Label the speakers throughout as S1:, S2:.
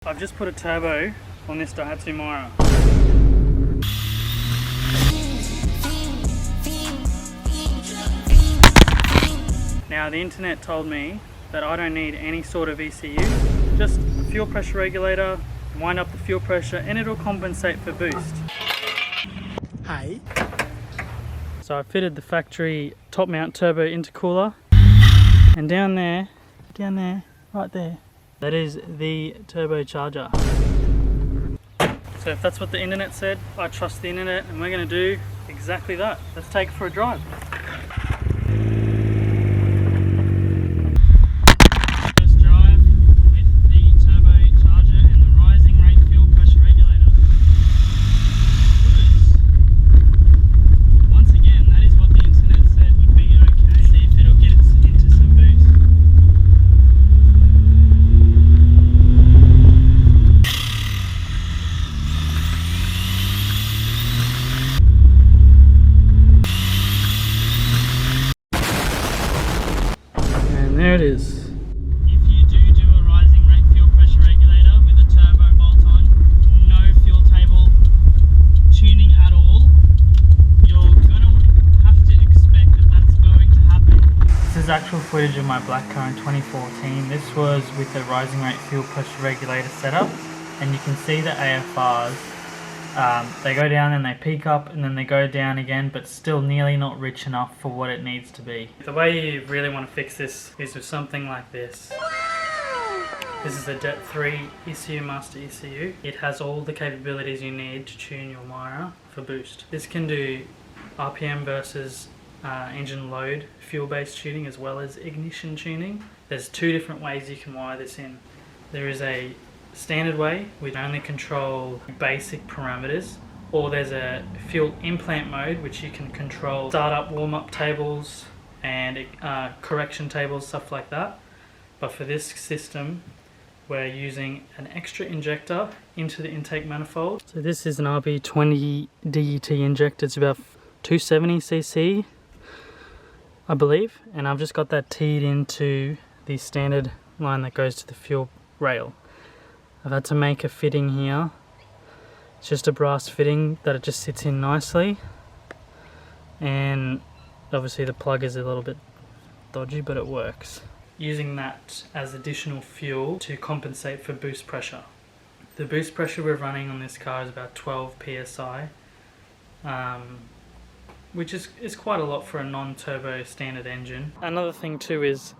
S1: I've just put a turbo on this Daihatsu Mira. Now the internet told me that I don't need any sort of ECU, just a fuel pressure regulator, wind up the fuel pressure and it'll compensate for boost.
S2: Hi.
S1: So I fitted the factory top mount turbo intercooler, and down there, right there, that is the turbocharger. So if that's what the internet said, I trust the internet and we're going to do exactly that. Let's take it for a drive. First drive with the turbocharger and the rising rate fuel pressure regulator. Once again, that is what the internet said would be okay. See if it'll get us into some boost. There it is. If you do a rising rate fuel pressure regulator with a turbo bolt on, no fuel table tuning at all, you're gonna have to expect that that's going to happen. This is actual footage of my black car in 2014. This was with the rising rate fuel pressure regulator setup, and you can see the AFRs. They go down and they peak up and then they go down again, but still nearly not rich enough for what it needs to be. The way you really want to fix this is with something like this. This is a DET3 ECU Master ECU. It has all the capabilities you need to tune your Mira for boost. This can do RPM versus engine load fuel-based tuning as well as ignition tuning. There's two different ways you can wire this in. There is a standard way, we only control basic parameters, or there's a fuel implant mode which you can control startup, warm-up tables and correction tables, stuff like that. But for this system we're using an extra injector into the intake manifold. So this is an RB20 DET injector. It's about 270cc I believe, and I've just got that teed into the standard line that goes to the fuel rail. I've had to make a fitting here. It's just a brass fitting that it just sits in nicely, and obviously the plug is a little bit dodgy, but it works. Using that as additional fuel to compensate for boost pressure. The boost pressure we're running on this car is about 12 psi, which is quite a lot for a non-turbo standard engine. Another thing too is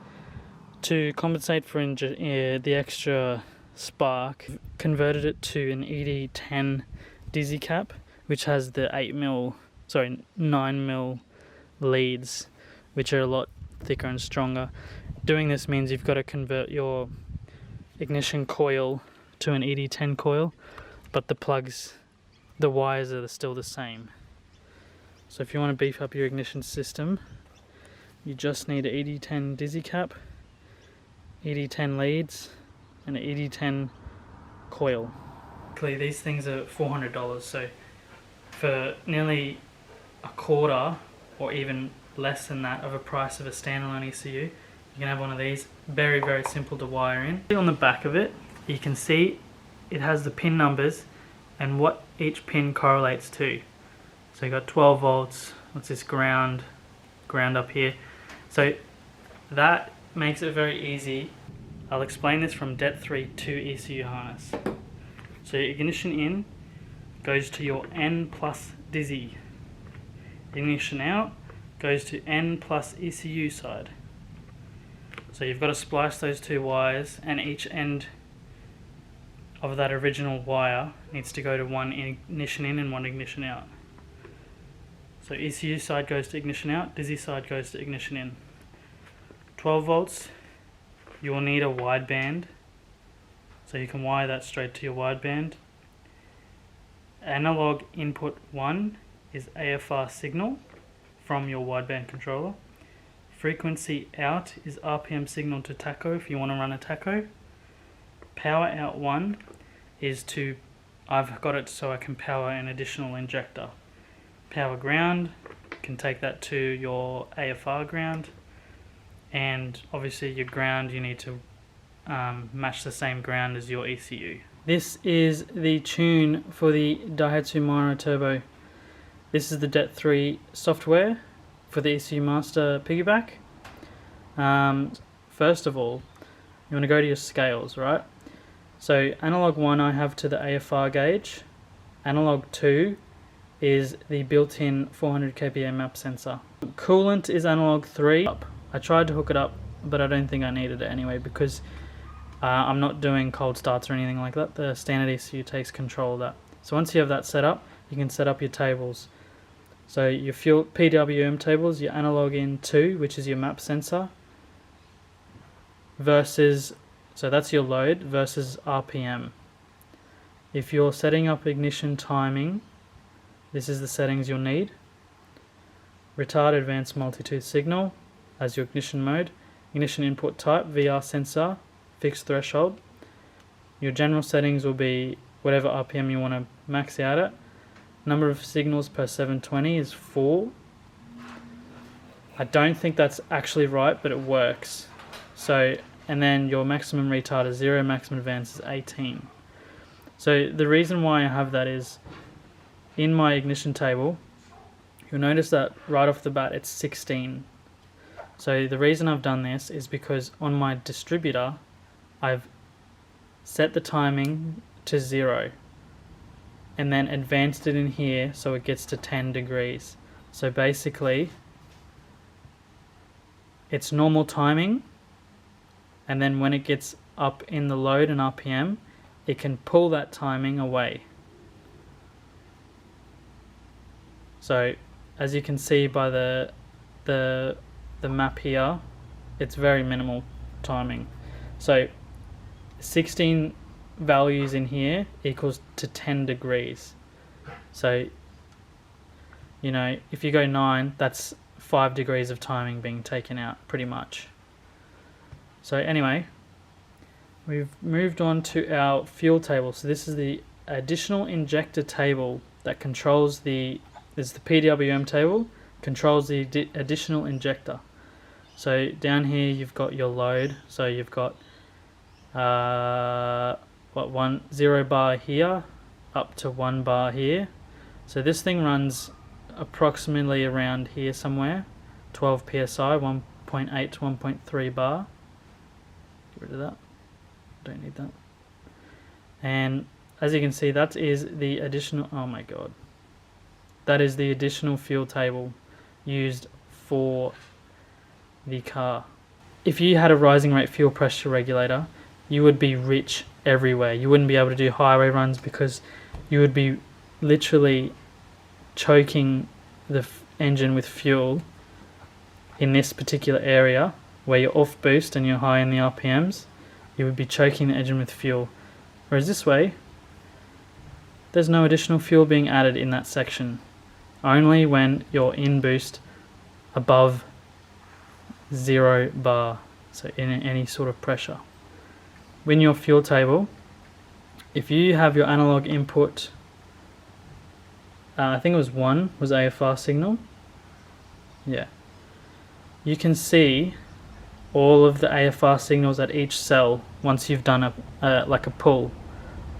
S1: to compensate for the extra spark, converted it to an ED10 dizzy cap, which has the 9mm leads, which are a lot thicker and stronger. Doing this means you've got to convert your ignition coil to an ED10 coil, but the wires are still the same. So if you want to beef up your ignition system, you just need an ED10 dizzy cap, ED10 leads, and an ED10 coil. These things are $400, so for nearly a quarter or even less than that of a price of a standalone ECU, you can have one of these. Very, very simple to wire in. On the back of it, you can see it has the pin numbers and what each pin correlates to. So you got 12 volts, what's this, ground up here. So that makes it very easy. I'll explain this from DET3 2 ECU harness. So your ignition in goes to your N plus dizzy. Ignition out goes to N plus ECU side. So you've got to splice those two wires, and each end of that original wire needs to go to one ignition in and one ignition out. So ECU side goes to ignition out, dizzy side goes to ignition in. 12 volts. You will need a wideband, so you can wire that straight to your wideband. Analog input 1 is AFR signal from your wideband controller. Frequency out is RPM signal to tacho if you want to run a tacho. Power out 1 is I've got it so I can power an additional injector. Power ground, can take that to your AFR ground. And obviously your ground, you need to match the same ground as your ECU. This is the tune for the Daihatsu Mira turbo. This is the DET3 software for the ECU Master piggyback. First of all, you want to go to your scales, right? So analog 1 I have to the AFR gauge. Analog 2 is the built-in 400 kPa map sensor. Coolant is analog 3. I tried to hook it up, but I don't think I needed it anyway because I'm not doing cold starts or anything like that. The standard ECU takes control of that. So once you have that set up, you can set up your tables. So your fuel PWM tables, your analog in 2, which is your map sensor, versus, so that's your load, versus RPM. If you're setting up ignition timing, this is the settings you'll need. Retard advanced multi-tooth signal as your ignition mode. Ignition input type, VR sensor, fixed threshold. Your general settings will be whatever RPM you want to max out at. Number of signals per 720 is 4. I don't think that's actually right, but it works. So, and then your maximum retard is 0, maximum advance is 18. So the reason why I have that is, in my ignition table, you'll notice that right off the bat it's 16. So the reason I've done this is because on my distributor, I've set the timing to 0 and then advanced it in here so it gets to 10 degrees. So basically, it's normal timing, and then when it gets up in the load and RPM, it can pull that timing away. So as you can see by the map here, it's very minimal timing. So 16 values in here equals to 10 degrees. So, you know, if you go 9, that's 5 degrees of timing being taken out, pretty much. So anyway, we've moved on to our fuel table. So this is the additional injector table that controls the PWM table, controls the additional injector. So down here you've got your load. So you've got 0 bar here up to 1 bar here. So this thing runs approximately around here somewhere, 12 psi, 1.8 to 1.3 bar. Get rid of that, don't need that. And as you can see, that is the additional, oh my god, that is the additional fuel table used for the car. If you had a rising rate fuel pressure regulator, you would be rich everywhere. You wouldn't be able to do highway runs because you would be literally choking the engine with fuel in this particular area where you're off boost and you're high in the RPMs. You would be choking the engine with fuel. Whereas this way, there's no additional fuel being added in that section. Only when you're in boost above 0 bar, so in any sort of pressure. In your fuel table, if you have your analog input, I think it was 1 was AFR signal, yeah, you can see all of the AFR signals at each cell once you've done like a pull,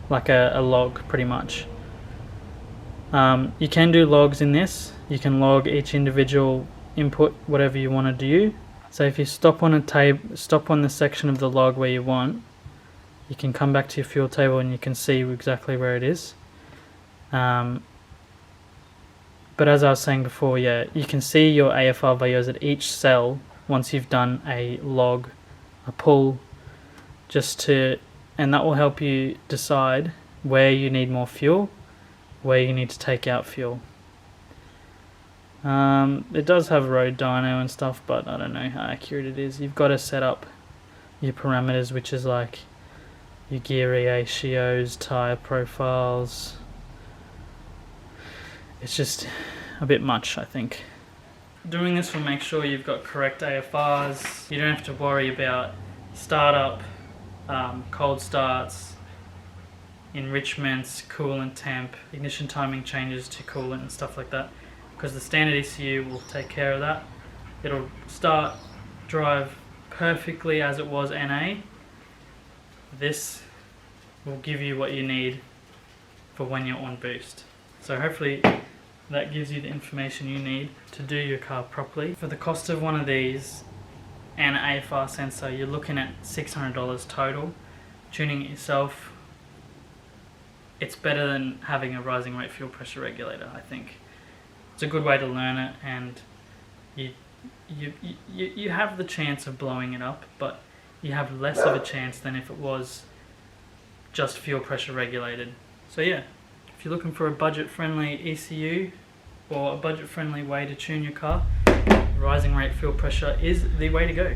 S1: like a log pretty much. You can do logs in this. You can log each individual input, whatever you want to do. So if you stop on the section of the log where you want, you can come back to your fuel table and you can see exactly where it is. But as I was saying before, yeah, you can see your AFR values at each cell once you've done a log, a pull, and that will help you decide where you need more fuel, where you need to take out fuel. It does have road dyno and stuff, but I don't know how accurate it is. You've got to set up your parameters, which is like your gear ratios, tire profiles. It's just a bit much, I think. Doing this will make sure you've got correct AFRs. You don't have to worry about startup, cold starts, enrichments, coolant temp, ignition timing changes to coolant and stuff like that, because the standard ECU will take care of that. It'll start, drive perfectly as it was NA. This will give you what you need for when you're on boost. So hopefully that gives you the information you need to do your car properly. For the cost of one of these and an AFR sensor, you're looking at $600 total. Tuning it yourself, it's better than having a rising rate fuel pressure regulator, I think. It's a good way to learn it, and you have the chance of blowing it up, but you have less of a chance than if it was just fuel pressure regulated. So yeah, if you're looking for a budget-friendly ECU or a budget-friendly way to tune your car, rising rate fuel pressure is the way to go.